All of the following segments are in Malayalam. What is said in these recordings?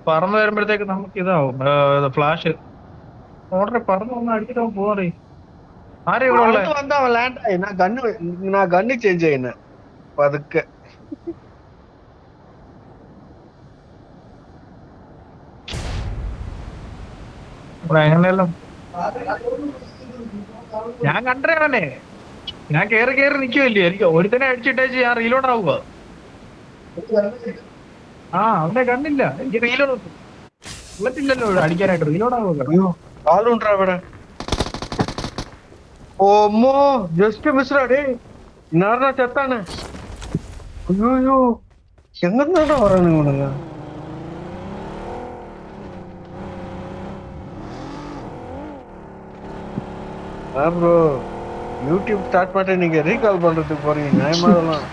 പറന്ന് വരുമ്പോഴത്തേക്ക് നമുക്ക് ഇതാവും ഫ്ലാഷ്. ഓർഡർ പറന്ന് വന്ന് അടിച്ചിട്ട് പോറി. ആരാ ഇവിടെ ഉള്ളേ? പറന്ന് വന്നാ ലാൻഡ് ആയി. நான் கன்னு சேஞ்ச் ஆயினேன் പതുക്കെ. എങ്ങനെയല്ലോ ഞാൻ കണ്ടേ. ഞാൻ കേറി കേറി നിക്കുവല്ലേ, എനിക്ക് ഒരുത്തനെ അടിച്ചിട്ടേച്ച് ഞാൻ റീലോഡ് ആവുക. അവനെ കണ്ടില്ല, എനിക്ക് റീലോഡ് ബുള്ളറ്റില്ലല്ലോ അടിക്കാനായിട്ട്. റീലോഡ് ആവുക. അയ്യോ ആളുണ്ടാ അവിടെ. ഓമ്മോ ജസ്റ്റ് മിസ്റാ ഡേ. ഇന്നാറിനാ ചെത്താണ്. അയ്യോ എങ്ങനെയാണോ പറയുന്നത് ഇവனுங்க? ப்ரோ யூடியூப் ஸ்டார்ட் பண்ணிட்டு நீங்க ரீகால் பண்றதுக்கு போறீங்க, நியாயமா அதெல்லாம்?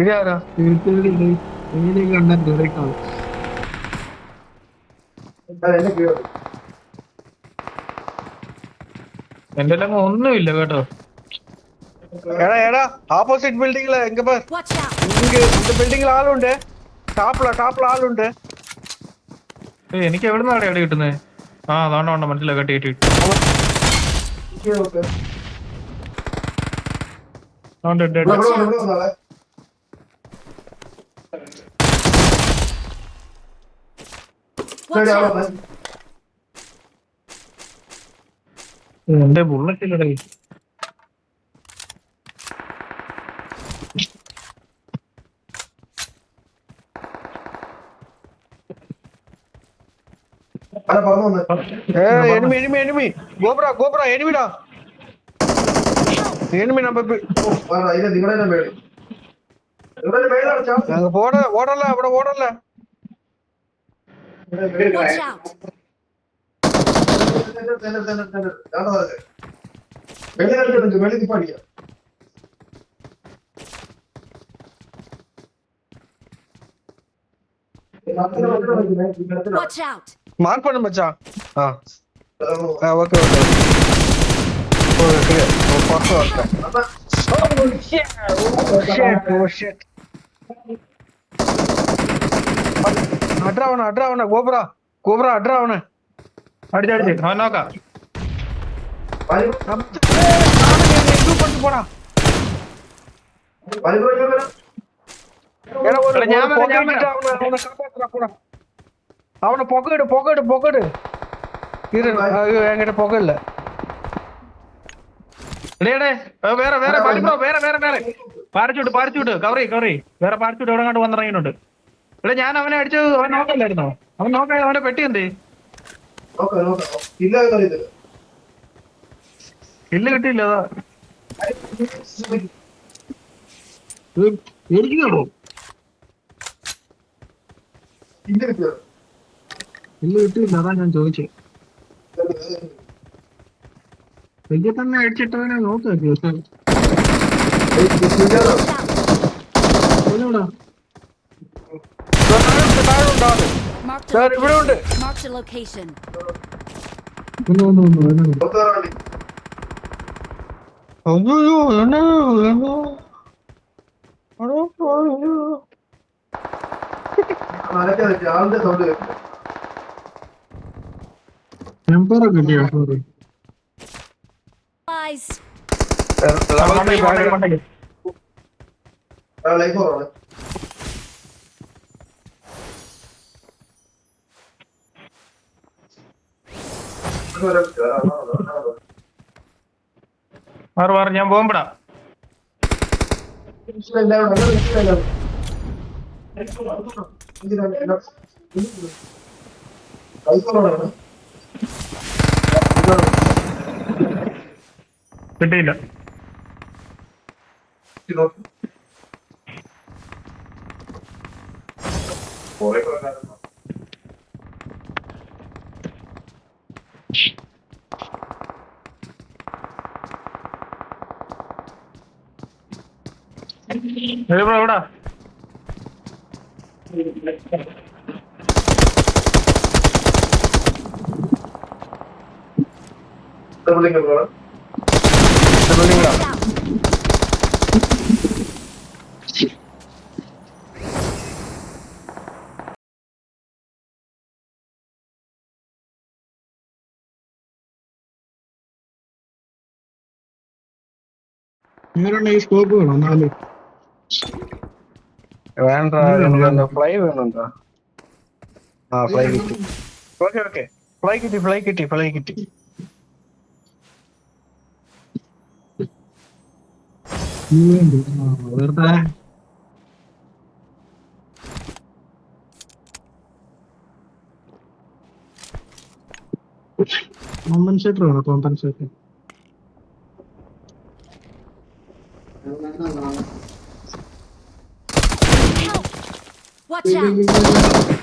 ഇതാരാ എന്റെ എല്ലാം ഒന്നുമില്ല കേട്ടോ. എടാ എടാ ஆப்போசிட் பில்டிங்ல எங்க பார், இங்க இந்த பில்டிங்ல ஆளுണ്ട്. டாப்ல ആളുണ്ട്. എനിക്ക് എവിടുന്നാണ് അടി കിട്ടുന്നത്? അതാണ്ടോ മനസ്സിലായി. കെട്ടി എന്റെ ബുള്ളറ്റില്ലടേ. enemy கோப்ரா எனிமிடா. enemy நம்ம நாங்க ஓடல അവിടെ ഓടല്ല. மார்க் பண்ணு மச்சான். ஓகே അഡ്രാവണ കോബ്ര അഡ്രാവണ അടിച്ചടിച്ച് അവൻ നോക്കാം. പോടാ. അവനെ പൊക്കട് എങ്ങനെ പൊക്കല്ല. വേറെ പാരച്ചൂട്ട് കവറി വേറെ പാരച്ചൂട്ട് എവിടെ കണ്ട് വന്നിറങ്ങിയിട്ടുണ്ട്. ഇവിടെ ഞാൻ അവനെ അടിച്ചു. അവൻ നോക്കല്ലായിരുന്നോ? അവൻ നോക്കാൻ അവന്റെ പെട്ടി എന്തേ? കില്ല് കിട്ടിയില്ല. എനിക്കുള്ളൂ കില്ല് കിട്ടിയില്ല, അതാ ഞാൻ ചോദിച്ചേ. വലിയ തന്നെ അടിച്ചിട്ടവനെ നോക്കാം. ഇവിടെ ഉണ്ട്. അയ്യോ മാറ് ഞാൻ പോകുമ്പടാ. കിട്ടിയില്ല. എവിടാ? ഇങ്ങനെയുണ്ട് ഈ സ്കോപ്പ് വേണം 4. വേണ്ട, വേണ്ട. ഫ്ലൈ വേണുണ്ടോ? ആ ഫ്ലൈ കിട്ടി. ഓക്കെ ഫ്ലൈ കിട്ടി. വെറുതെ കോമ്പൻസേറ്റർ വേണം. Compensator Watch out!